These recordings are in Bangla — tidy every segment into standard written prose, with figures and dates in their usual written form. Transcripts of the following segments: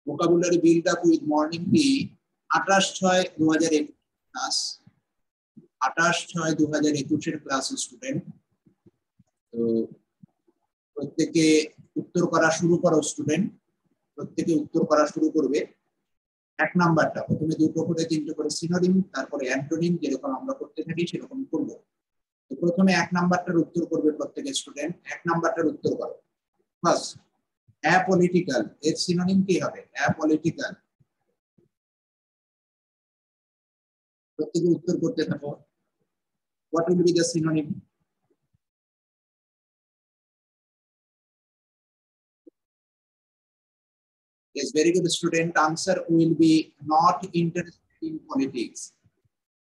vocabulary build up with morning tea 28/6/2021 class 28/6/2021 এর ক্লাস স্টুডেন্ট। তো প্রত্যেকে উত্তর করা শুরু করো স্টুডেন্ট, প্রত্যেকে উত্তর করা শুরু করবে। এক নাম্বারটা প্রথমে দুটো করে তিনটে করে সিনোনিম, তারপরে অ্যান্টোনিম, যেরকম আমরা করতে থাকি সেরকম করব। তো প্রথমে এক নাম্বারটার উত্তর করবে প্রত্যেকে স্টুডেন্ট। এক নাম্বারটার উত্তর করো। ফার্স্ট, অ্যাপলিটিক্যাল এর সিনোনিম কি হবে? অ্যাপলিটিক্যাল। প্রত্যেকে উত্তর করতে থাকো। What will be the synonym? Yes, very good student. Answer will be not interested in politics.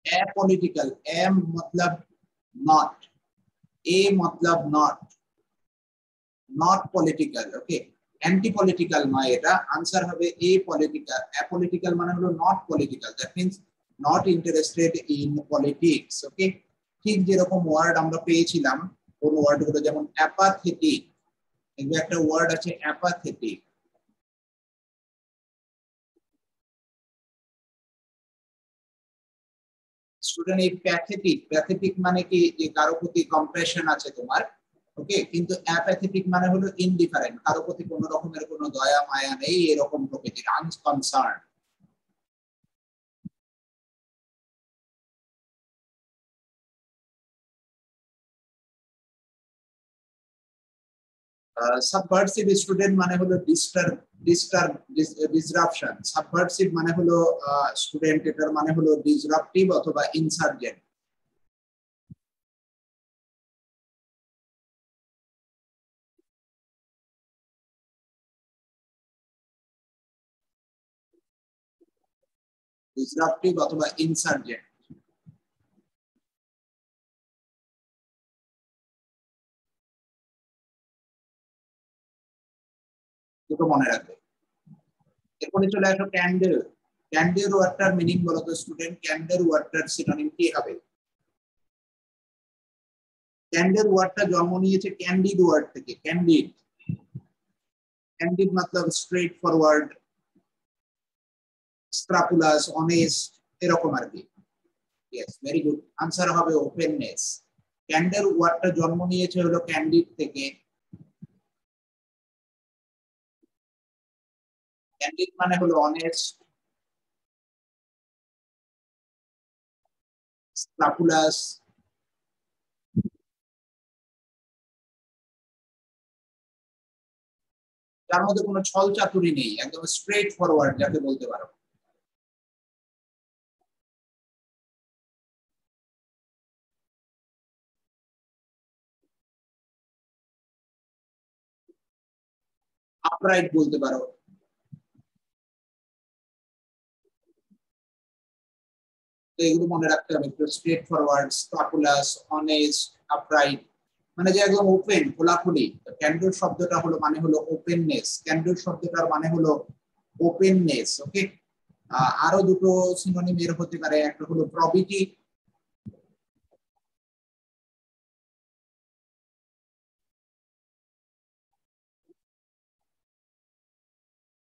Apolitical. A मतलब not. A मतलब not. Not political. Okay. Anti-political নয় এটা। Answer হবে apolitical. Apolitical মানে হলো not political. That means not interested in politics. Okay. ঠিক যেরকম ওয়ার্ড আমরা পেয়েছিলাম, কোন ওয়ার্ড গুলো যেমন apathetic. এগুলো একটা ওয়ার্ড আছে apathetic. স্টুডেন্ট এই প্যাথেটিক মানে কি যে কারো প্রতি কম্প্যাশন আছে তোমার, ওকে, কিন্তু অ্যাপ্যাথেটিক মানে হলো ইনডিফারেন্ট, কারো প্রতি কোনো রকমের কোনো দয়া মায়া নেই, এরকম প্রকৃতির, আনকনসার্ন। সাবভার্সিভ স্টুডেন্ট মানে হলো ডিসরাপশন। সাবভার্সিভ মানে হলো স্টুডেন্ট, এটার মানে হলো ডিসরাপটিভ অথবা ইনসার্জেন্ট। ডিসরাপটিভ অথবা ইনসার্জেন্ট, দুটো মনে রাখবে। এরপরে চলে আসো ক্যান্ডেল। ক্যান্ডেল ওয়ার্ডটার মিনিং বলো তো স্টুডেন্ট, ক্যান্ডেল ওয়ার্ডটার সিনোনিম কি হবে? ক্যান্ডিড ওয়ার্ডটা জন্ম নিয়েছে ক্যান্ডিড ওয়ার্ড থেকে। ক্যান্ডিড, ক্যান্ডিড मतलब স্ট্রেট ফরওয়ার্ড, স্ক্রাপুলাস, অনেস্ট, এরকম আর কি। Yes, very good. আনসার হবে ওপেননেস। ক্যান্ডেল ওয়ার্ডটা জন্ম নিয়েছে হলো ক্যান্ডিড থেকে। ক্যান্ডিড মানে হলো অনেস্ট, স্ক্রাপুলাস, যার মধ্যে কোনো ছল চাতুরি নেই, একদম স্ট্রেট ফরওয়ার্ড যাকে বলতে পারো। আপরাইট বলতে পারো। তো এগুলো মনে রাখতে হবে একটু, স্ট্রেট ফরওয়ার্ড, স্ক্রাপুলাস, অনেস্ট, আপরাইট, মানে যে একদম ওপেন, খোলাখুলি। ক্যান্ডোর শব্দটা হলো মানে হলো ওপেননেস। ক্যান্ডোর শব্দটার মানে হলো ওপেননেস। ওকে। আরো দুটো সিনোনিম এর হতে পারে, একটা হলো প্রবিটি,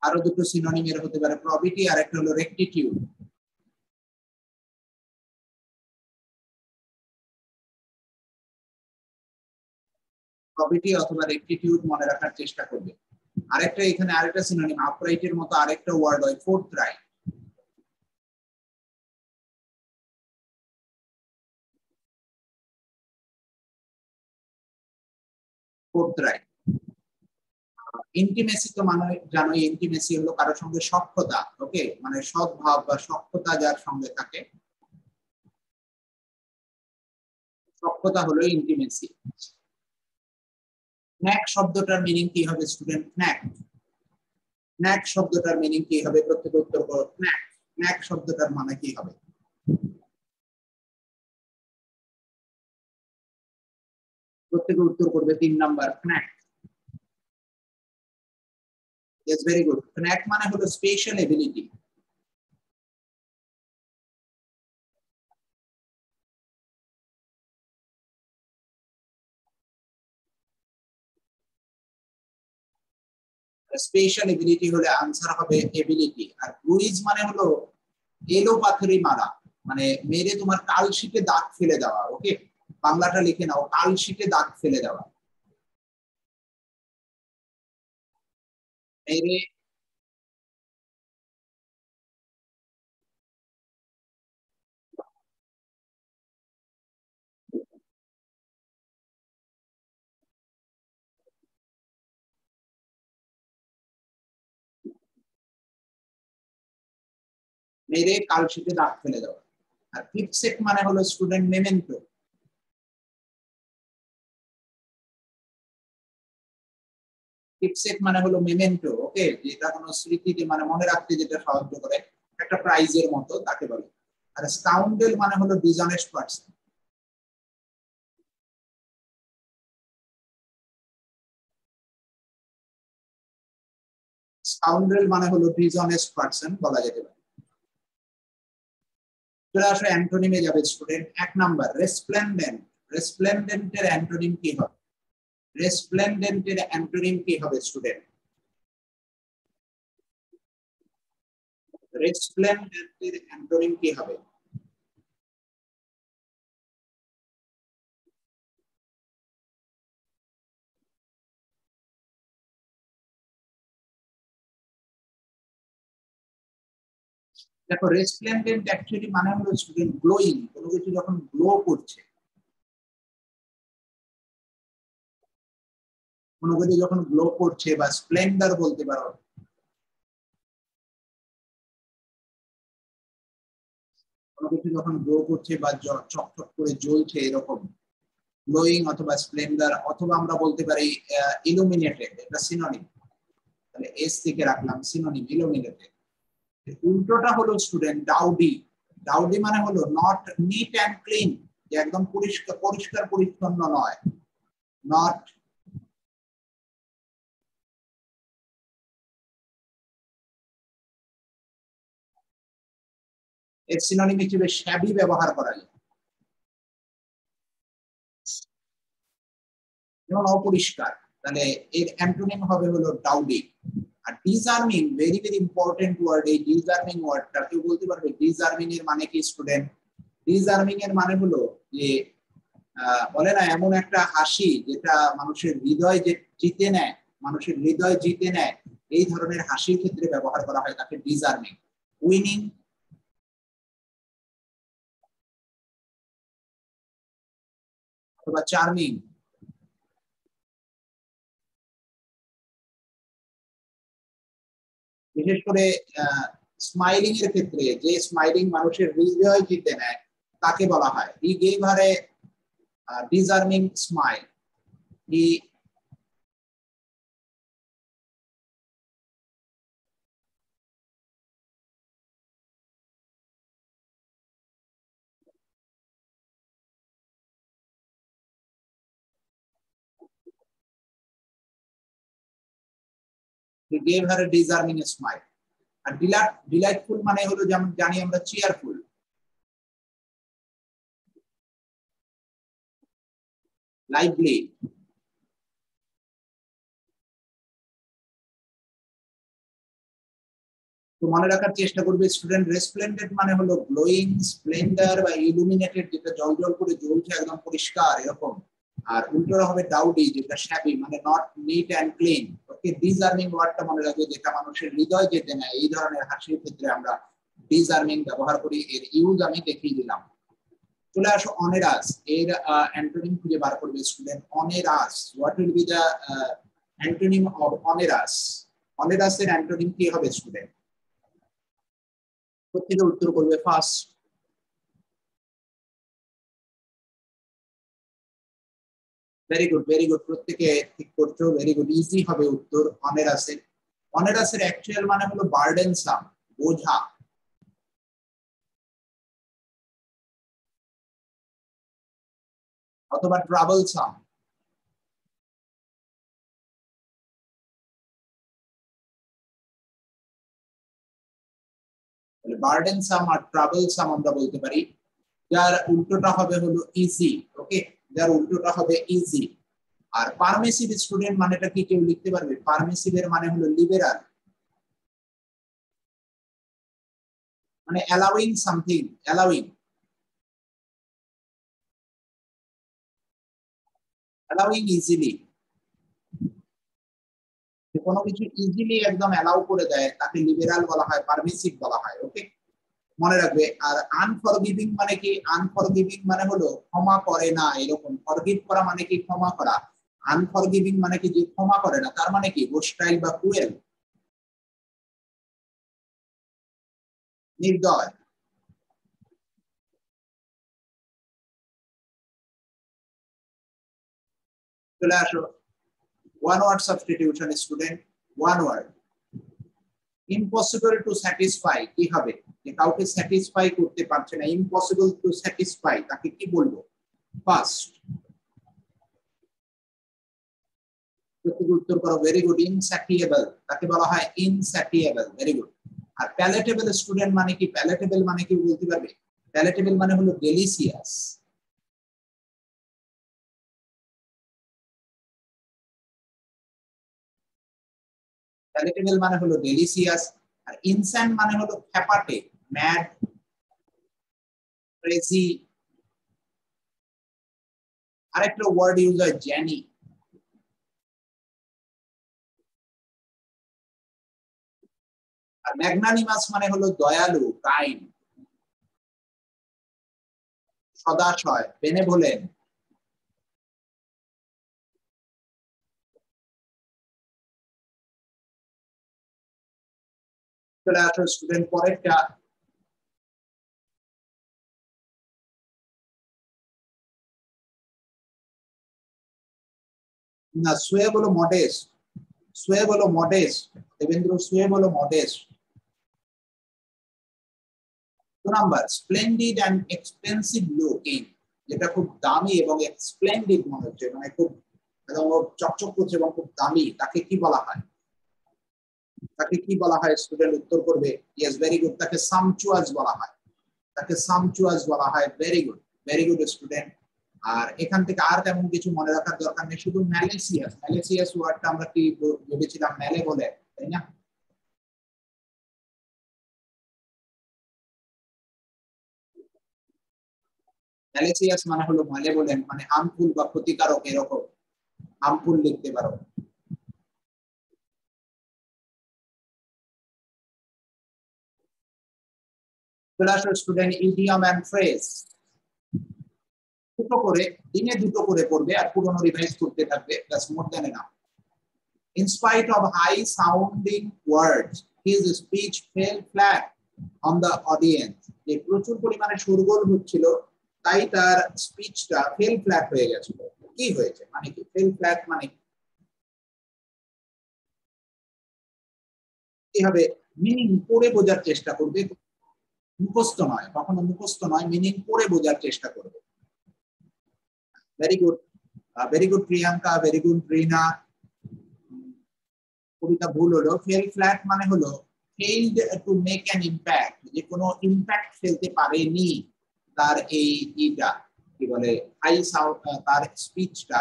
আরো দুটো সিনোনিম এর হতে পারে প্রবিটি, আর একটা হলো রেকটিটিউড। প্রবিটি অথবা রেকটিটিউড মনে রাখার চেষ্টা করবে। আরেকটা এখানে আরেকটা সিনোনিম আপরাইটের মতো আরেকটা ওয়ার্ড হয় ফোর্থরাইট। ফোর্থরাইট। ইন্টিমেসি তো মানে জানোই, ইন্টিমেসি হলো কারোর সঙ্গে সখ্যতা। ওকে, মানে সদ্ভাব বা সখ্যতা যার সঙ্গে থাকে, সখ্যতা হলো ইন্টিমেসি। স্ন্যাক শব্দটার মিনিং কি হবে স্টুডেন্ট? স্ন্যাক, স্ন্যাক শব্দটার মিনিং কি হবে? প্রত্যেকে উত্তর করো। স্ন্যাক, স্ন্যাক শব্দটার মানে কি হবে? প্রত্যেকে উত্তর করবে। 3 number, snack. Yes, very good. Snack মানে হলো স্পেশাল এবিলিটি। স্পেশাল এবিলিটি হলে আনসার হবে এবিলিটি। আর ব্রুইজ মানে হলো এলো পাথরি মারা, মানে মেরে তোমার কালশিটে দাগ ফেলে দেওয়া। ওকে, বাংলাটা লিখে নাও, কালশিটে দাগ ফেলে দেওয়া। মেরে মেরে কালশিটে দাগ ফেলে দেওয়া। আর কিপসেক মানে হলো স্টুডেন্ট মেমেন্টো। কিপসেক মানে হলো মেমেন্টো। ওকে, যেটা কোনো স্মৃতিতে মানে মনে রাখতে যেটা সাহায্য করে, একটা প্রাইজের মতো, তাকে বলে। আর স্কাউন্ডেল মানে হলো ডিসঅনেস্ট পারসন। স্কাউন্ডেল মানে হলো ডিসঅনেস্ট পারসন বলা যেতে পারে। চলে আসো অ্যান্টোনিমে যাবে স্টুডেন্ট। 1 নাম্বার রেসপ্লেন্ডেন্ট। রেসপ্লেন্ডেন্টের অ্যান্টোনিম কি হবে? রেসপ্লেন্ডেন্টের অ্যান্টোনিম কি হবে স্টুডেন্ট? রেসপ্লেন্ডেন্টের অ্যান্টোনিম কি হবে? দেখো, রেসপ্লেন্ডেন্ট অ্যাকচুয়ালি মানে হলো স্টুডেন্ট গ্লোয়িং, কোনো কিছু যখন গ্লো করছে, কোনো কিছু যখন গ্লো করছে, বা স্প্লেন্ডার বলতে পারো। কোনো কিছু যখন গ্লো করছে বা চকচক করে জ্বলছে, এরকম গ্লোয়িং অথবা স্প্লেন্ডার, অথবা আমরা বলতে পারি ইলুমিনেটেড, এটা সিনোনিম। তাহলে এস থেকে রাখলাম সিনোনিম ইলুমিনেটেড। উল্টোটা হলো স্টুডেন্ট ডাউডি। ডাউডি মানে হলো নট নিট অ্যান্ড ক্লিন, যে একদম পরিষ্কার পরিষ্কার পরিচ্ছন্ন নয়। নট এর সিনোনিম হিসেবে শ্যাবি ব্যবহার করা যায়, যেমন অপরিষ্কার। তাহলে এর অ্যান্টোনিম হবে হলো ডাউডি। আর ডিজার্মিং, ভেরি ভেরি ইম্পর্টেন্ট ওয়ার্ড। এই ডিজার্মিং ওয়ার্ডটা কেউ বলতে পারবে ডিজার্মিং এর মানে কি স্টুডেন্ট? ডিজার্মিং এর মানে হলো যে বলে না, এমন একটা হাসি যেটা মানুষের হৃদয় জিতে নেয়, মানুষের হৃদয় জিতে নেয়, এই ধরনের হাসির ক্ষেত্রে ব্যবহার করা হয়, তাকে ডিজার্মিং। উইনিং অথবা চার্মিং। বিশেষ করে স্মাইলিং এর ক্ষেত্রে, যে স্মাইলিং মানুষের হৃদয় জিতে নেয়, তাকে বলা হয় he gave her a disarming smile. He gave her a disarming smile. আর ডিলাইটফুল মানে হলো, যেমন জানি আমরা, চেয়ারফুল, লাইভলি। তো মনে রাখার চেষ্টা করবে স্টুডেন্ট, রেসপ্লেন্ডেন্ট মানে হলো গ্লোয়িং, স্প্লেন্ডার বা ইলুমিনেটেড, যেটা জল করে জ্বলছে একদম পরিষ্কার এরকম। আর উল্টোটা হবে ডাউডি, যেটা শ্যাবি, মানে নট নিট অ্যান্ড ক্লিন। ওকে, ডিজার্মিং ওয়ার্ডটা মনে রাখবে, যেটা মানুষের হৃদয় যেতে নেয়, এই ধরনের হাসির ক্ষেত্রে আমরা ডিজার্মিং ব্যবহার করি। এর ইউজ আমি দেখিয়ে দিলাম। চলে আসো অনেরাস। এর অ্যান্টোনিম খুঁজে বার করবে student. Onerous, what will be the antonym of onerous? অনেরাসের অ্যান্টোনিম কি হবে স্টুডেন্ট? প্রত্যেকে উত্তর করবে first. Very good, very good, প্রত্যেকে ঠিক করছো, ভেরি গুড। ইজি হবে উত্তর অনেরাসের। অনেরাসের অ্যাকচুয়াল মানে হলো বার্ডেনসাম, বোঝা, অথবা ট্রাভেলসাম। বার্ডেনসাম আর ট্রাভেলসাম আমরা বলতে পারি। যার উল্টোটা হবে হলো ইজি। ওকে, যার উল্টোটা হবে ইজি। আর পারমিসিভ স্টুডেন্ট মানেটা কি কেউ লিখতে পারবে? পারমিসিভ এর মানে হলো লিবেরাল, মানে অ্যালাউইং সামথিং, অ্যালাউইং ইজিলি, কোনো কিছু ইজিলি একদম অ্যালাউ করে দেয় তাকে লিবেরাল বলা হয়, পারমিসিভ বলা হয়। ওকে, মনে রাখবে। আর আনফরগিভিং মানে কি? আনফরগিভিং মানে হলো ক্ষমা করে না, এরকম। ফরগিভ করা মানে কি? ক্ষমা করা। আনফরগিভিং মানে কি? যে ক্ষমা করে না, তার মানে কি? হোস্টাইল বা ক্রুয়েল, নির্দয়। চলে আসো, one word substitution student, one word. Impossible to satisfy কি হবে? যে কাউকে স্যাটিসফাই করতে পারছে না, ইম্পসিবল টু স্যাটিসফাই, তাকে কি বলবো? ফার্স্ট। উত্তর করো, ভেরি গুড। ইনস্যাটিয়েবল, তাকে বলা হয় ইনস্যাটিয়েবল, ভেরি গুড। আর প্যালেটেবল স্টুডেন্ট মানে কি? প্যালেটেবল মানে কি বলতে পারবে? প্যালেটেবল মানে হলো ডেলিসিয়াস। প্যালেটেবল মানে হলো ডেলিসিয়াস। আর ইনস্যান মানে হলো খ্যাপাটে, ম্যাড, ক্রেজি। আরেকটা ওয়ার্ড ইউজ হয়, জ্যানি। আর ম্যাগনানিমাস মানে হলো দয়ালু, কাইন্ড, সদাশয়, বেনেভোলেন্ট। চলে আসো স্টুডেন্ট, পরেরটা। না, সুয়ে বলো মডেস্ট, সুয়ে বলো মডেস্ট, দেবেন্দ্র, সুয়ে বলো modest. 2 number, splendid and expensive looking, যেটা খুব দামি এবং স্প্লেন্ডিড মনে হচ্ছে, মানে খুব একদম চকচক করছে এবং খুব দামি, তাকে কি বলা হয়? তাকে কি বলা হয় স্টুডেন্ট? উত্তর করবে। ইয়েস, ভেরি গুড, তাকে সামচুয়াস বলা হয়, তাকে সামচুয়াস বলা হয়। Very good, very good student. আর এখান থেকে আর তেমন কিছু মনে রাখার দরকার নেই, শুধু ম্যালেসিয়াস, ম্যালেসিয়াস ওয়ার্ডটা আমরা কি ভেবেছিলাম? মেলে বলে, তাই না? ম্যালেসিয়াস মানে হলো ম্যালেভোলেন্ট, মানে হার্মফুল বা ক্ষতিকারক, এরকম হার্মফুল লিখতে পারো। চলে আসো স্টুডেন্ট, ইডিয়ম এন্ড ফ্রেজ। দুটো করে, দিনে দুটো করে পড়বে আর পুরনো রিভাইজ করতে থাকবে, that's more than enough. In spite of high sounding words, his speech fell flat on the audience. যে প্রচুর পরিমাণে শোরগোল হচ্ছিল, তাই তার স্পিচটা ফেল ফ্ল্যাট হয়ে গেছিল। কি হয়েছে মানে কি? ফেল ফ্ল্যাট মানে কি হবে? মিনিং পড়ে বোঝার চেষ্টা করবে, মুখস্থ নয়, কখনো মুখস্থ নয়, মিনিং পড়ে বোঝার চেষ্টা করবে। Very good, very good Priyanka, very good Rina. Kabita ভুল হলো। ফেল ফ্ল্যাট মানে হলো failed to make an impact, যে কোনো ইম্প্যাক্ট ফেলতে পারেনি তার এই ইটা, কি বলে, হাই সাউন্ড, তার স্পিচটা,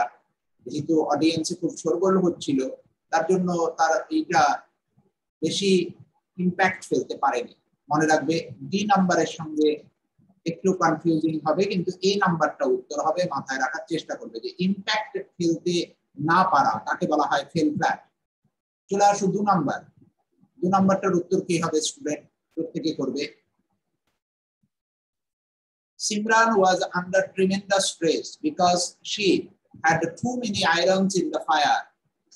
যেহেতু অডিয়েন্সে খুব শোরগোল হচ্ছিল, তার জন্য তার এইটা বেশি ইম্প্যাক্ট ফেলতে পারেনি। মনে রাখবে, ডি নাম্বারের সঙ্গে একটু কনফিউজিং হবে, কিন্তু এই নাম্বারটা উত্তর হবে, মাথায় রাখার চেষ্টা করবে যে ইম্প্যাক্ট ফেলতে না পারা তাকে বলা হয় ফেল ফ্ল্যাট। চলে আসো 2 নাম্বার। 2 নাম্বারটার উত্তর কি হবে স্টুডেন্ট? প্রত্যেকে করবে। Simran was under tremendous stress because she had too many irons in the fire.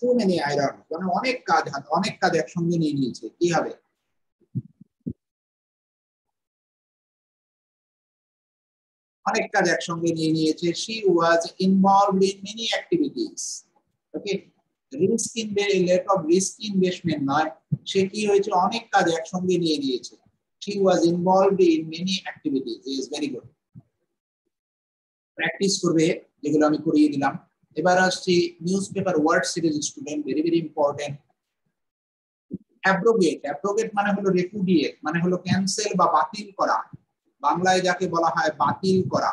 Too many irons মানে অনেক কাজ, অনেক কাজ একসঙ্গে নিয়ে নিয়েছে, কি হবে? অনেক কাজ একসঙ্গে নিয়ে নিয়েছে। She was involved in many activities. Okay, risk let of risk investment নয়, সে কি হয়েছে? অনেক কাজ একসঙ্গে নিয়ে নিয়েছে। She was involved in many activities. Is very good. Practice করবে যেগুলো আমি করিয়ে দিলাম। এবার আসছি newspaper word series student, very very important. Abrogate, abrogate মানে হলো রেপুডিয়েট, মানে হলো ক্যান্সেল বা বাতিল করা, বাংলায় যাকে বলা হয় বাতিল করা।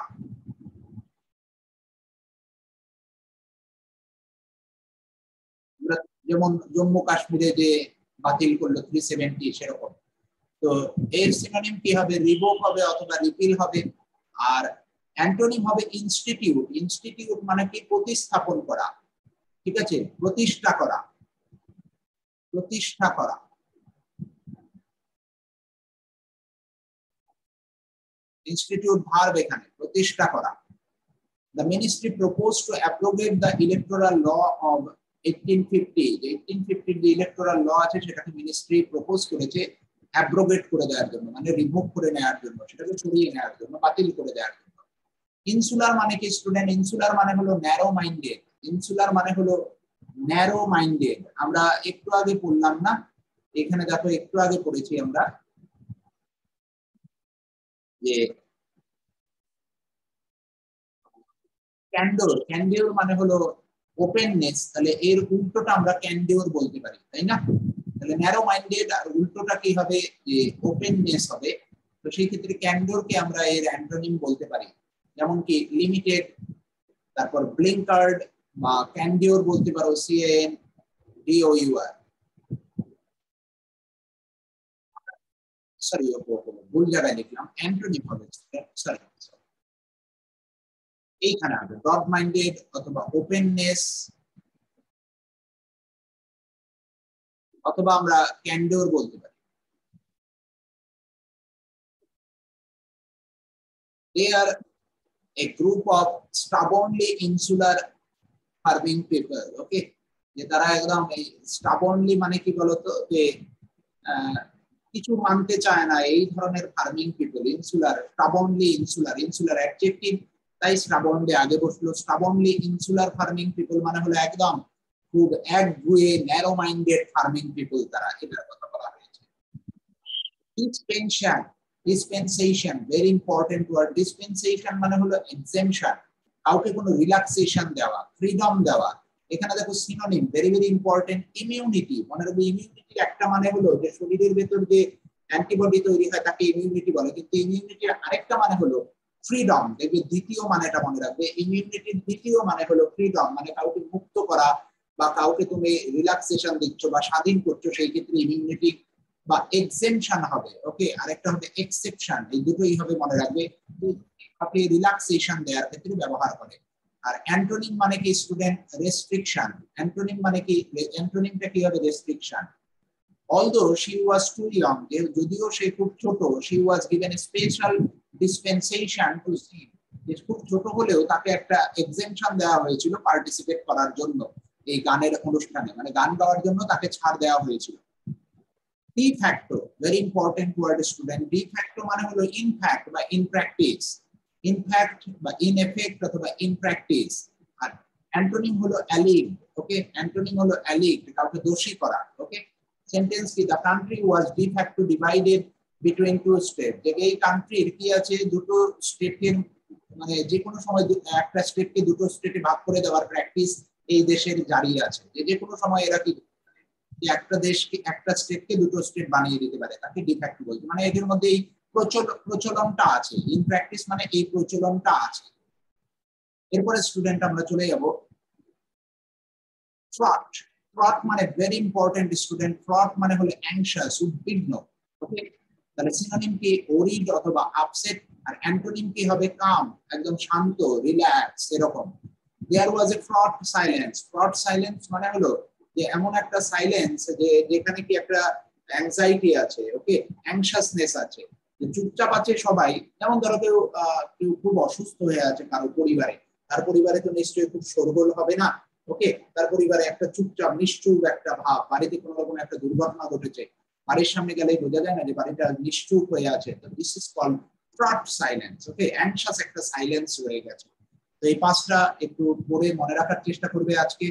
যেমন জম্মু কাশ্মীরে যে বাতিল করলো 370 সেরকম। তো এর সিনোনিম কি হবে? রিভোক হবে অথবা রিপিল হবে। আর অ্যান্টোনিম হবে ইনস্টিটিউট। ইনস্টিটিউট মানে কি? প্রতিস্থাপন করা, ঠিক আছে, প্রতিষ্ঠা করা, প্রতিষ্ঠা করা। ইনস্টিটিউট ভার্ব এখানে, প্রতিষ্ঠা করা। The ministry proposed to abrogate the electoral law of 1850. যে 1850 যে ইলেকটোরাল ল আছে সেটাকে মিনিস্ট্রি প্রপোজ করেছে অ্যাব্রোগেট করে দেওয়ার জন্য, মানে রিমুভ করে নেওয়ার জন্য, সেটাকে সরিয়ে নেওয়ার জন্য, বাতিল করে দেওয়ার জন্য। ইনসুলার মানে কি স্টুডেন্ট? ইনসুলার মানে হলো ন্যারো মাইন্ডেড। ইনসুলার মানে হলো ন্যারো মাইন্ডেড। আমরা একটু আগে পড়লাম না, এখানে দেখো একটু আগে পড়েছি আমরা যে ক্যান্ডোর। ক্যান্ডিওর মানে হলো ওপেননেস, তাহলে এর উল্টোটা আমরা ক্যান্ডিওর বলতে পারি, তাই না? তাহলে ন্যারো মাইন্ডেড আর উল্টোটা কি হবে? যে ওপেননেস হবে। তো সেই ক্ষেত্রে ক্যান্ডোরকে আমরা এর অ্যান্টোনিম বলতে পারি, যেমন কি লিমিটেড, তারপর ব্লিঙ্কার্ড, বা ক্যান্ডিওর বলতে পারো CANDOUR। সরি, ভুল জায়গায় লিখলাম, অ্যান্টোনিম হবে, সরি, এইখানে হবে ব্রড মাইন্ডেড অথবা ওপেননেস, অথবা আমরা ক্যান্ডোর বলতে পারি। They are a group of stubbornly insular farming people. Okay, যে তারা একদম এই stubbornly মানে কি বলতো, যে কিছু মানতে চায় না, এই ধরনের farming people. Insular, stubbornly insular, insular adjective, তাই stubbornly আগে বসলো। stubbornly insular farming people মানে হলো একদম খুব একগুঁয়ে ন্যারো মাইন্ডেড ফার্মিং পিপল, তারা, এটার কথা বলা হয়েছে। ডিসপেনশন, ডিসপেনসেশন, ভেরি ইম্পর্টেন্ট ওয়ার্ড। ডিসপেনসেশন মানে হলো এক্সেমশন, কাউকে কোনো রিল্যাক্সেশন দেওয়া, ফ্রিডম দেওয়া। এখানে দেখো synonym, very very important, immunity. মনে রাখবে ইমিউনিটির একটা মানে হলো যে শরীরের ভেতর যে অ্যান্টিবডি তৈরি হয় তাকে ইমিউনিটি বলে, কিন্তু ইমিউনিটির আরেকটা মানে হলো ফ্রিডম। দেখবে দ্বিতীয় মানেটা মনে রাখবে, ইমিউনিটির দ্বিতীয় মানে হলো ফ্রিডম, মানে কাউকে মুক্ত করা, বা কাউকে তুমি রিল্যাক্সেশন দিচ্ছ বা স্বাধীন করছো, সেই ক্ষেত্রে ইমিউনিটি বা এক্সেমশন হবে। ওকে, আরেকটা হবে এক্সেপশন। এই দুটোই হবে, মনে রাখবে, কাউকে রিল্যাক্সেশন দেওয়ার ক্ষেত্রে ব্যবহার করে। আর অ্যান্টোনিম মানে কি স্টুডেন্ট? রেস্ট্রিকশন। অ্যান্টোনিম মানে কি? অ্যান্টোনিমটা কি হবে? Restriction. Although she was too young, যদিও সে খুব ছোট, she was given a special dispensation to sing. খুব ছোট হলেও তাকে একটা এক্সেমশন দেওয়া হয়েছিল পার্টিসিপেট করার জন্য এই গানের অনুষ্ঠানে, মানে গান গাওয়ার জন্য তাকে ছাড় দেওয়া হয়েছিল। De facto, very important word student. De facto মানে হলো in fact বা in practice, in fact বা in effect অথবা in practice। আর অ্যান্টোনিম হলো alleged। ওকে, অ্যান্টোনিম হলো alleged, কাউকে দোষী করা। ওকে, সেন্টেন্স কি? the country was de facto divided between two states। যে এই কান্ট্রির কি আছে, দুটো স্টেটের, মানে যে কোনো সময় একটা স্টেটকে দুটো স্টেটে ভাগ করে দেওয়ার প্র্যাকটিস এই দেশের জারি আছে। যে কোনো সময় এরা কি একটা দেশকে, একটা স্টেটকে দুটো স্টেট বানিয়ে দিতে পারে, তাকে ডি ফ্যাক্টো বলতে। মানে এদের মধ্যে এই প্রচলনটা আছে, ইন প্র্যাকটিস মানে এই প্রচলনটা আছে। এরপরে স্টুডেন্ট আমরা চলে যাব ফ্রট। ফ্রট মানে ভেরি ইম্পর্টেন্ট স্টুডেন্ট। ফ্রট মানে হলো অ্যাংশাস, উদ্বিগ্ন। ওকে, তাহলে সিনোনিম কি? ওরিড অথবা আপসেট। আর অ্যান্টোনিম কি হবে? কাম, একদম শান্ত, রিল্যাক্স, এরকম। দেয়ার ওয়াজ এ ফ্রট সাইলেন্স। ফ্রট সাইলেন্স মানে হলো যে এমন একটা সাইলেন্স যে যেখানে কি একটা অ্যাংজাইটি আছে, ওকে, অ্যাংশাসনেস আছে, চুপচাপ আছে সবাই। যেমন ধরো কেউ কেউ খুব অসুস্থ হয়ে আছে কারো পরিবারে, তার পরিবারে তো নিশ্চয়ই খুব শোরগোল হবে না। ওকে, তার পরিবারে একটা চুপচাপ নিশ্চুপ একটা ভাব, বাড়িতে কোনো রকম একটা দুর্ঘটনা ঘটেছে, বাড়ির সামনে গেলে বোঝা যায় না যে বাড়িটা নিশ্চুপ হয়ে আছে। তো this is called fraught silence. Okay, anxious একটা সাইলেন্স হয়ে গেছে। তো এই পাঁচটা একটু পড়ে মনে রাখার চেষ্টা করবে আজকে,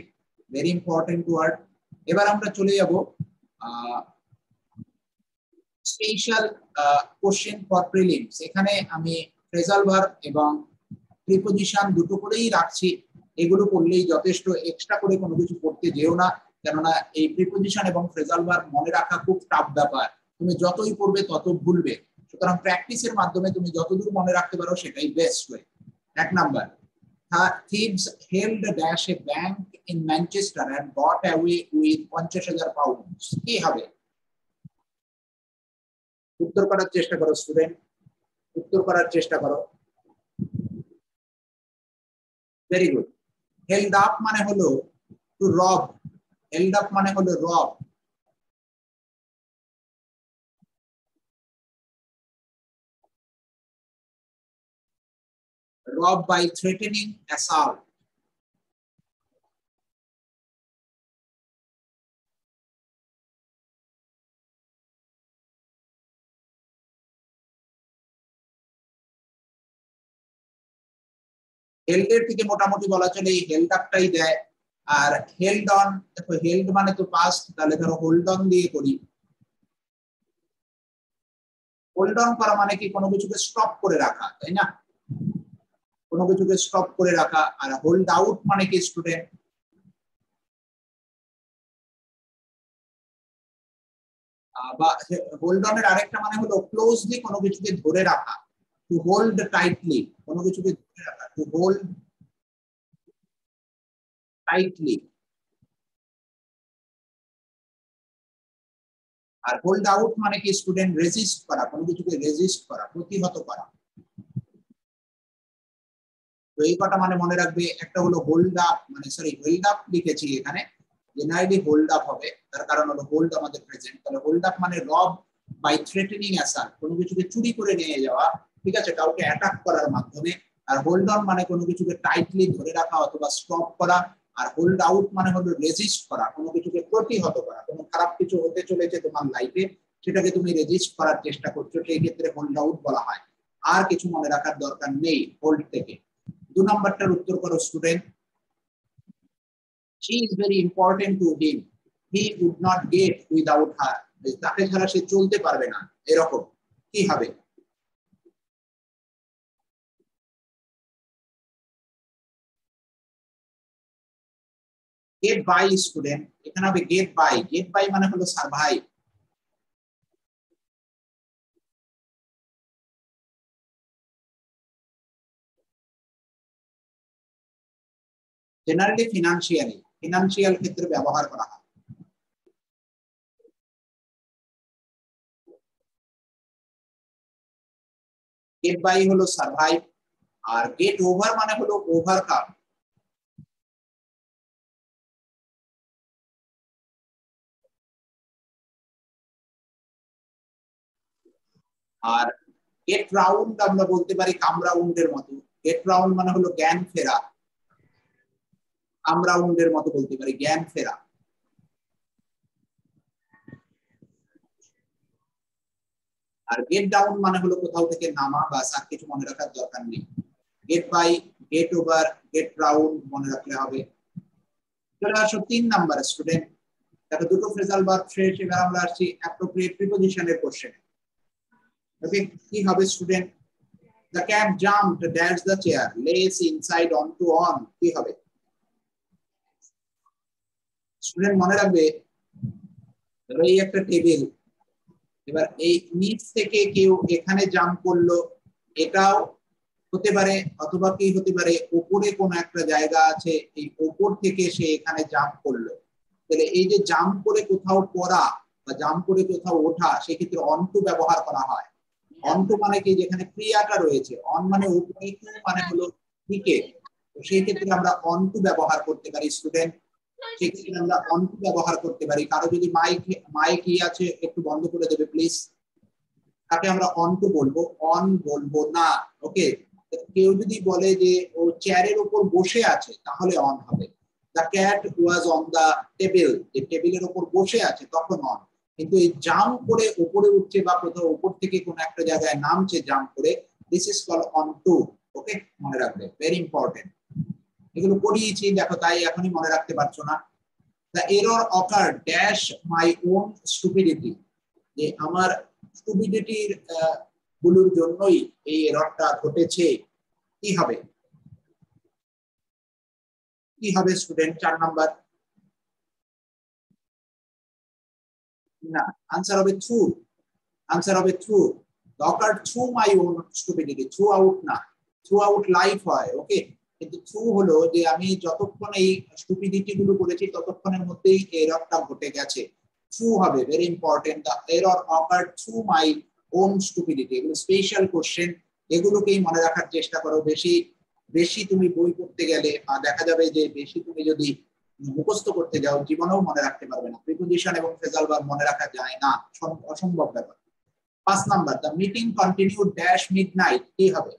ভেরি ইম্পর্টেন্ট ওয়ার্ড। এবার আমরা চলে যাব স্পেশাল কোশ্চেন ফর প্রিলিমস। এখানে আমি ফ্রেজাল ভার্ব এবং প্রিপজিশন দুটো করেই রাখছি, এগুলো পড়লেই যথেষ্ট, এক্সট্রা করে কোনো কিছু পড়তে যেও না, কেননা এই প্রিপজিশন এবং ফ্রেজাল ভার্ব মনে রাখা খুব টাফ ব্যাপার। তুমি যতই পড়বে তত ভুলবে, সুতরাং প্র্যাকটিসের মাধ্যমে তুমি যতদূর মনে রাখতে পারো সেটাই বেস্ট ওয়ে। এক number. thieves held dash a bank in Manchester and got away with 50,000 pounds. কি হবে? উত্তর করার চেষ্টা করো স্টুডেন্ট, উত্তর করার চেষ্টা করো। Very good. হেল্ড আপ মানে হলো টু রব, হেল্ড আপ মানে হলো রব। রব বাই থ্রেটেনিং, অ্যাসাল্ট। হেল্ড এর থেকে মোটামুটি বলা চলে এই হেল্ড আপটাই দেয়। আর হেল্ড অন, দেখো হেল্ড মানে তো পাস্ট, তাহলে ধরো হোল্ড অন দিয়ে করি। হোল্ড অন করা মানে কি কোনো কিছুকে স্টপ করে রাখা, তাই না? কোনো কিছুকে স্টপ করে রাখা। আর হোল্ড আউট মানে কি স্টুডেন্ট? বা হোল্ড অন এর আরেকটা মানে হলো ক্লোজলি কোনো কিছুকে ধরে রাখা, টু হোল্ড টাইটলি, কোনো কিছুকে ধরে রাখা, টু হোল্ড টাইটলি। আর হোল্ড আউট মানে কি স্টুডেন্ট? রেজিস্ট করা, কোনো কিছুকে রেজিস্ট করা, প্রতিহত করা। তো এই কটা মানে মনে রাখবে। একটা হলো হোল্ড আপ, মানে সরি হোল্ড আপ লিখেছি এখানে, জেনারেলি হোল্ড আপ হবে, তার কারণ হলো হোল্ড আমাদের প্রেজেন্ট। তাহলে হোল্ড আপ মানে রব বাই থ্রেটেনিং অ্যাসাল্ট, কোনো কিছুকে চুরি করে নিয়ে যাওয়া, ঠিক আছে, কাউকে অ্যাটাক করার মাধ্যমে। আর হোল্ড অন মানে কোনো কিছুকে টাইটলি ধরে রাখা অথবা স্টপ করা। আর হোল্ড আউট মানে হলো রেজিস্ট করা, কোনো কিছুকে প্রতিহত করা। কোনো খারাপ কিছু হতে চলেছে তোমার লাইফে, সেটাকে তুমি রেজিস্ট করার চেষ্টা করছো, সেই ক্ষেত্রে হোল্ড আউট বলা হয়। আর কিছু মনে রাখার দরকার নেই হোল্ড থেকে। 2 নাম্বারটার উত্তর করো student. She is very important to him. He would not get without her. তাকে ছাড়া সে চলতে পারবে না, এরকম। কি হবে? গেট বাই স্টুডেন্ট, এখানে হবে গেট বাই। গেট বাই মানে হলো সার্ভাইভ। জেনারেলি ফিনান্সিয়ালি, ফিনান্সিয়াল ক্ষেত্রে ব্যবহার করা হয়। গেট বাই হলো সার্ভাইভ। আর গেট ওভার মানে হলো ওভারকাম। আর গেট রাউন্ড আমরা বলতে পারি কামরাউন্ডের মতো। গেট রাউন্ড মানে হলো জ্ঞান ফেরা, কামরাউন্ডের মতো বলতে পারি, জ্ঞান ফেরা। আর গেট ডাউন মানে হলো কোথাও থেকে নামা, বা আর কিছু মনে রাখার দরকার নেই। Get by, get over, get round মনে রাখলে হবে। চলে আসো 3 নাম্বার স্টুডেন্ট। দেখো দুটো ফ্রেজাল ভার্ব শেষ, এবার আমরা আসছি অ্যাপ্রোপ্রিয়েট প্রিপজিশনের কোশ্চেনে। ওকে, কি হবে student? The cat jumped dash the chair, less inside on to on, কি হবে স্টুডেন্ট? মনে রাখবে ধরো এই একটা টেবিল, এবার এই নিচ থেকে কেউ এখানে জাম্প করলো, এটাও হতে পারে, অথবা কি হতে পারে উপরে কোন একটা জায়গা আছে, এই উপর থেকে সে এখানে জাম্প করলো। তাহলে এই যে জাম্প করে কোথাও পড়া বা জাম্প করে কোথাও ওঠা, সেক্ষেত্রে অন টু ব্যবহার করা হয়। অন টু মানে কি, যেখানে ক্রিয়াটা রয়েছে, অন মানে উপরে, টু মানে হলো দিকে, তো সেই ক্ষেত্রে আমরা অন টু ব্যবহার করতে পারি স্টুডেন্ট। সেক্ষেত্রে আমরা অন টু ব্যবহার করতে পারি। কারো যদি মাইক আছে একটু বন্ধ করে দেবে প্লিজ। তাকে আমরা অন টু বলবো, অন বলবো না। ওকে, কেউ যদি বলে যে ও চেয়ারের উপর বসে আছে, তাহলে অন হবে। The cat was on the table, যে টেবিলের উপর বসে আছে, তখন অন। কিন্তু এই জাম্প করে উপরে উঠছে বা কোথাও উপর থেকে কোন একটা জায়গায় নামছে জাম্প করে, this is call on to. Okay, মনে রাখবে, ভেরি ইম্পর্টেন্ট। এগুলো পড়িয়েছি দেখো, তাই এখনই মনে রাখতে পারছো না। The error ochre dash my own stupidity, যে আমার স্টুপিডিটির গুলোর জন্যই এই এররটা ঘটেছে। কি হবে? কি হবে স্টুডেন্ট? 4 নাম্বার। না, আনসার হবে থ্রু। আনসার হবে through. Ochre through my own stupidity, through out না, থ্রু আউট লাইফ হয়। ওকে, কিন্তু ট্রু হলো যে আমি যতক্ষণ এই স্টুপিডিটি গুলো করেছি ততক্ষণের মধ্যেই এররটা ঘটে গেছে। ট্রু হবে, very important, the error occurred through my own stupidity. এগুলো স্পেশাল কোশ্চেন, এগুলোকেই মনে রাখার চেষ্টা করো। বেশি বেশি তুমি বই পড়তে গেলে দেখা যাবে যে বেশি তুমি যদি মুখস্থ করতে যাও জীবনেও মনে রাখতে পারবে না। প্রিপোজিশন এবং ফ্রেজাল ভার্ব মনে রাখা যায় না, অসম্ভব ব্যাপার। 5 number, the meeting continued dash midnight, কি হবে?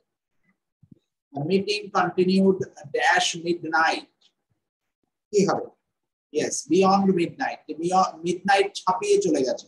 মিটিং কন্টিনিউড ড্যাশ মিডনাইট, কি হবে? ইয়েস, বিয়ন্ড মিডনাইট, মিডনাইট ছাপিয়ে চলে গেছে।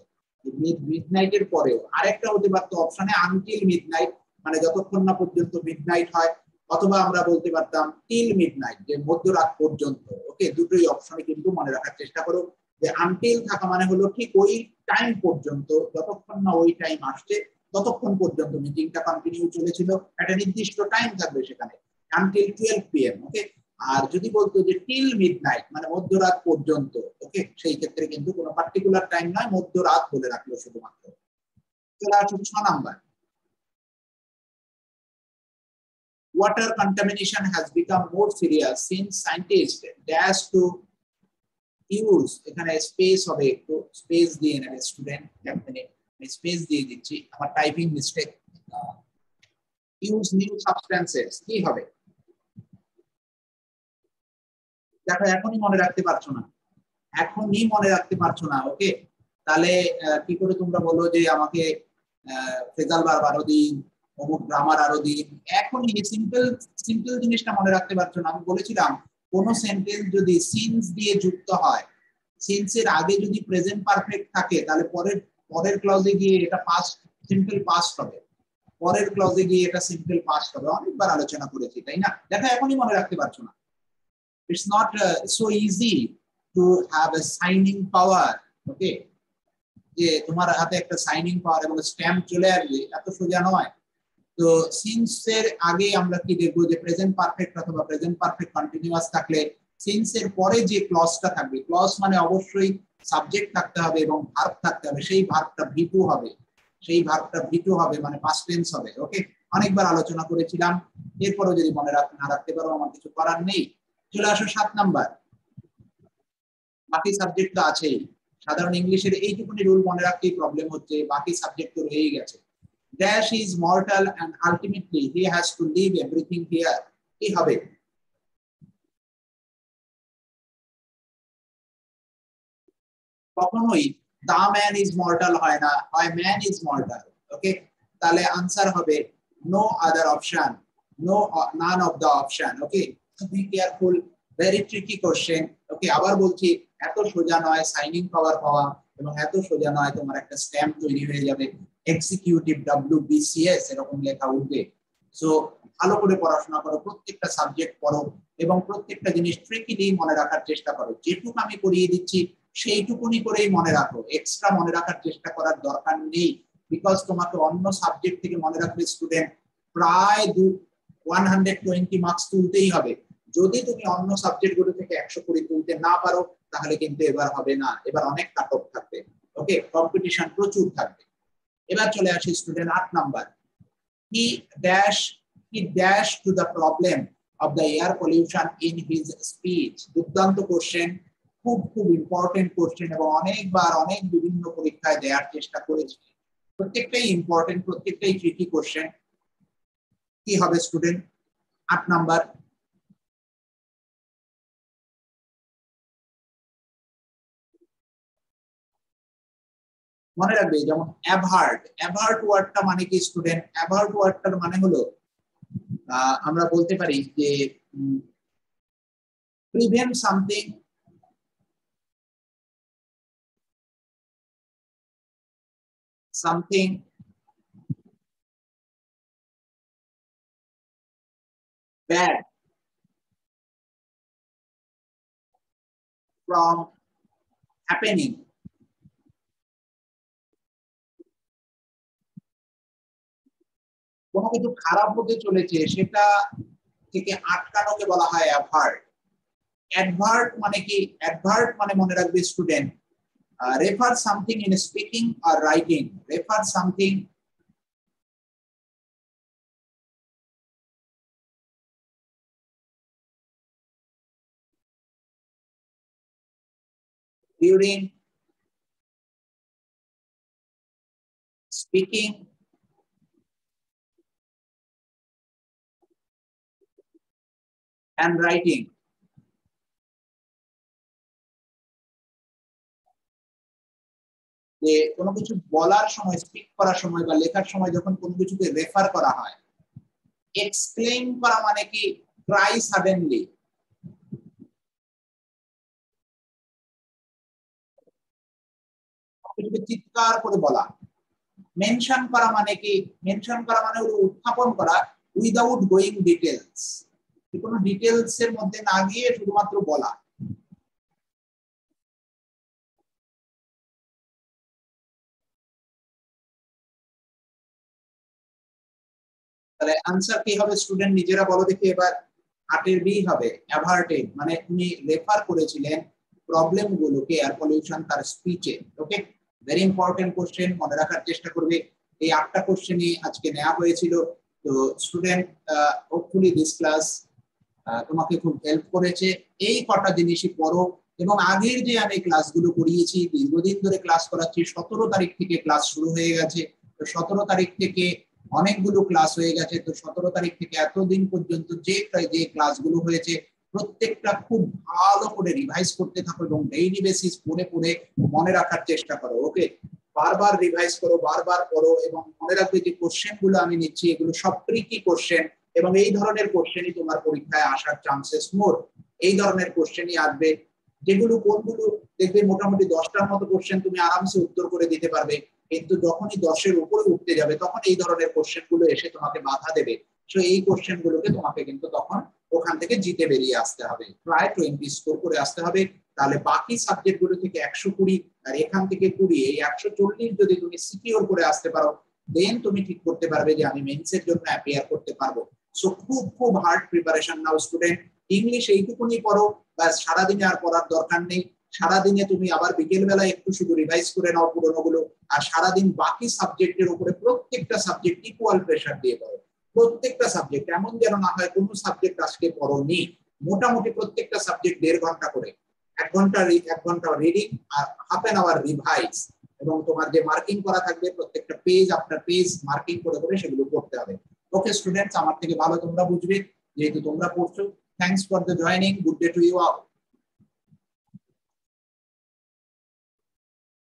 মিডনাইটের পরেও আরেকটা হতে পারতো অপশনে আনটিল মিডনাইট, মানে যতক্ষণ না পর্যন্ত মিডনাইট হয়, অথবা আমরা বলতে পারতাম টিল মিডনাইট, যে মধ্যরাত পর্যন্ত। ওকে, দুটোই অপশনে কিন্তু মনে রাখার চেষ্টা করো যে আনটিল থাকা মানে হলো ঠিক ওই টাইম পর্যন্ত, যতক্ষণ না ওই টাইম আসছে ততক্ষণ পর্যন্ত মিটিংটা কন্টিনিউ চলেছিল, একটা নির্দিষ্ট টাইম থাকবে সেখানে, আনটিল 12 PM। ওকে, আর যদি বলতো যে টিল মিডনাইট মানে মধ্যরাত পর্যন্ত, ওকে, সেই ক্ষেত্রে কিন্তু কোনো পার্টিকুলার টাইম নয়, মধ্যরাত বলে রাখলো শুধুমাত্র। চলে আসুন 6 number, water contamination has become more serious since scientists dash to use, এখানে স্পেস হবে, একটু স্পেস দিয়ে নেবে স্টুডেন্ট, স্পেস দিয়ে দিচ্ছি, আমার typing mistake. Use new substances, কি হবে? দেখো এখনই মনে রাখতে পারছো না, এখনই মনে রাখতে পারছো না। ওকে, তাহলে কি করে তোমরা বলো যে আমাকে ফ্রেজাল ভার্ব আরো দিন, অমুক গ্রামার আরো দিন? এখনই সিম্পল সিম্পল জিনিসটা মনে রাখতে পারছো না। আমি বলেছিলাম কোন সেন্টেন্স যদি সিন্স দিয়ে যুক্ত হয়, সিন্স এর আগে যদি প্রেজেন্ট পারফেক্ট থাকে, তাহলে পরের পরের ক্লজে গিয়ে এটা পাস্ট, সিম্পল পাস্ট হবে, পরের ক্লজে গিয়ে এটা সিম্পল পাস্ট হবে। অনেকবার আলোচনা করেছি, তাই না? দেখো এখনই মনে রাখতে পারছো না। It's not so easy to have a signing power. Okay, যে তোমার হাতে একটা সাইনিং পাওয়ার এবং স্ট্যাম্প চলে আসবে, এত সোজা নয়। তো সিন্স এর আগে আমরা কি দেখবো যে প্রেজেন্ট পারফেক্ট অথবা প্রেজেন্ট পারফেক্ট কন্টিনিউয়াস থাকলে সিন্স এর পরে যে ক্লজটা থাকবে, ক্লজ মানে অবশ্যই সাবজেক্ট থাকতে হবে এবং ভার্ব থাকতে হবে, সেই ভার্বটা ভি2 হবে, সেই ভার্বটা ভি2 হবে, মানে পাস্ট টেন্স হবে। ওকে, অনেকবার আলোচনা করেছিলাম, এরপরও যদি মনে না রাখতে পারো আমার কিছু করার নেই। চলে আসো 7 নাম্বার, বাকি সাবজেক্ট তো আছেই। সাধারণ ইংলিশের এইটুকুনি রুল মনে রাখতেই প্রবলেম হচ্ছে, বাকি সাবজেক্ট তো রয়েই গেছে। Dash is mortal and ultimately he has to leave everything here, কি হবে? কখনোই দা ম্যান ইজ মর্টাল হয় না, হয় ম্যান ইজ মর্টাল। ওকে, তাহলে আনসার হবে no other option, no, none of the option. Okay, be careful, very tricky question. Okay, আবার বলছি এত সোজা নয় সাইনিং পাওয়ার পাওয়া, এবং এত সোজা নয় তোমার একটা স্ট্যাম্প তৈরি হয়ে যাবে এক্সিকিউটিভ WBCS এরকম লেখা উঠবে। সো ভালো করে পড়াশোনা করো, প্রত্যেকটা সাবজেক্ট পড়ো এবং প্রত্যেকটা জিনিস ট্রিকিলি মনে রাখার চেষ্টা করো। যেটুকু আমি করিয়ে দিচ্ছি সেইটুকুনি করেই মনে রাখো, এক্সট্রা মনে রাখার চেষ্টা করার দরকার নেই। বিকজ তোমাকে অন্য সাবজেক্ট থেকে মনে রাখবে স্টুডেন্ট প্রায় 120 মার্কস তুলতেই হবে। যদি তুমি অন্য সাবজেক্ট গুলো থেকে 120 তুলতে না পারো তাহলে কিন্তু এবার হবে না, এবার অনেক কাট অফ থাকবে। ওকে, কম্পিটিশন প্রচুর থাকবে। এবার চলে আসি student 8 number, he dash he dash to the problem of the air pollution in his speech. দুর্দান্ত কোশ্চেন, খুব খুব ইম্পর্টেন্ট কোশ্চেন, এবং অনেকবার অনেক বিভিন্ন পরীক্ষায় দেওয়ার চেষ্টা করেছি। প্রত্যেকটাই ইম্পর্টেন্ট, প্রত্যেকটাই ট্রিকি কোশ্চেন। কি হবে স্টুডেন্ট? 8 নাম্বার, মনে রাখবে যেমন অ্যাভার্ট, অ্যাভার্ট ওয়ার্ডটা মানে কি স্টুডেন্ট? অ্যাভার্ট ওয়ার্ডটার মানে হলো আমরা বলতে পারি যে prevent something, something bad from happening. কোনো কিছু খারাপ হতে চলেছে সেটা থেকে আটকানোকে বলা হয় অ্যাভার্ট। অ্যাডভার্ট মানে কি? অ্যাডভার্ট মানে মনে রাখবে student, refer something in speaking আর writing, refer something during speaking, and writing. যে কোনো কিছু বলার সময়, স্পিক করার সময় বা লেখার সময় যখন কোনো কিছুকে রেফার করা হয়, এক্সপ্লেইন করা মানে কি ক্রাই সাডেনলি, চিৎকার করে বলা। মেনশন করা মানে কি, মেনশন করা মানে হলো উত্থাপন করা উইদাউট গোয়িং ডিটেলস, কোনো ডিটেলস এর মধ্যে না গিয়ে শুধুমাত্র বলা। তাহলে आंसर কি হবে স্টুডেন্ট নিজেরা বলো দেখি এবার। 8 এর বি হবে অ্যাভার্টেড, মানে উনি রেফার করেছিলেন প্রবলেম গুলোকে এয়ার পলিউশন তার স্পিচে। ওকে, ভেরি ইম্পর্টেন্ট কোশ্চেন, মনে রাখার চেষ্টা করবে। এই 8টা কোশ্চেনই আজকে নেওয়া হয়েছিল। তো স্টুডেন্ট হোপফুলি দিস ক্লাস তোমাকে খুব হেল্প করেছে। এই কটা জিনিসই পড়ো, এবং আগের যে আমি ক্লাসগুলো করিয়েছি, দীর্ঘদিন ধরে ক্লাস করাচ্ছি, 17 তারিখ থেকে ক্লাস শুরু হয়ে গেছে। তো 17 তারিখ থেকে অনেকগুলো ক্লাস হয়ে গেছে। তো 17 তারিখ থেকে এতদিন পর্যন্ত যে ক্লাসগুলো হয়েছে প্রত্যেকটা খুব ভালো করে রিভাইজ করতে থাকো এবং ডেইলি বেসিস পড়ে পড়ে মনে রাখার চেষ্টা করো। ওকে, বারবার রিভাইজ করো, বারবার পড়ো, এবং মনে রাখবে যে কোশ্চেন গুলো আমি নিচ্ছি এগুলো সব ট্রিকি কোশ্চেন, এবং এই ধরনের কোশ্চেনই তোমার পরীক্ষায় আসার চান্সেস মোর। এই ধরনের কোশ্চেনই আসবে, যেগুলো কোনগুলো দেখবে মোটামুটি 10টার মতো কোশ্চেন তুমি আরামসে উত্তর করে দিতে পারবে, কিন্তু যখনই 10-এর উপরে উঠতে যাবে তখন এই ধরনের কোশ্চেন গুলো এসে তোমাকে বাধা দেবে। সো এই কোশ্চেন গুলোকে তোমাকে কিন্তু তখন ওখান থেকে জিতে বেরিয়ে আসতে হবে, প্রায় 20 স্কোর করে আসতে হবে। তাহলে বাকি সাবজেক্ট গুলো থেকে 120 আর এখান থেকে 20, এই 140 যদি তুমি সিকিউর করে আসতে পারো, দেন তুমি ঠিক করতে পারবে যে আমি মেন্সের জন্য অ্যাপিয়ার করতে পারবো। সো খুব খুব হার্ড প্রিপারেশন নাও স্টুডেন্ট। ইংলিশ এইটুকুনি পড়ো, ব্যাস, সারাদিনে আর পড়ার দরকার নেই। সারাদিনে তুমি আবার বিকেল বেলা একটু শুধু রিভাইজ করে নাও পুরোনো গুলো, আর সারাদিন বাকি সাবজেক্টের উপরে প্রত্যেকটা সাবজেক্ট ইকুয়াল প্রেশার দিয়ে পড়ো। প্রত্যেকটা সাবজেক্ট, এমন যেন না হয় কোনো সাবজেক্ট আজকে পড়োনি। মোটামুটি প্রত্যেকটা সাবজেক্ট 1.5 ঘন্টা করে, 1 ঘন্টা রিডিং আর হাফ এন আওয়ার রিভাইজ, এবং তোমার যে মার্কিং করা থাকবে প্রত্যেকটা পেজ আফটার পেজ মার্কিং করে করে সেগুলো পড়তে হবে। ওকে স্টুডেন্টস, আমার থেকে ভালো তোমরা বুঝবে যেহেতু তোমরা পড়ছো। Thanks for the joining, good day to you all.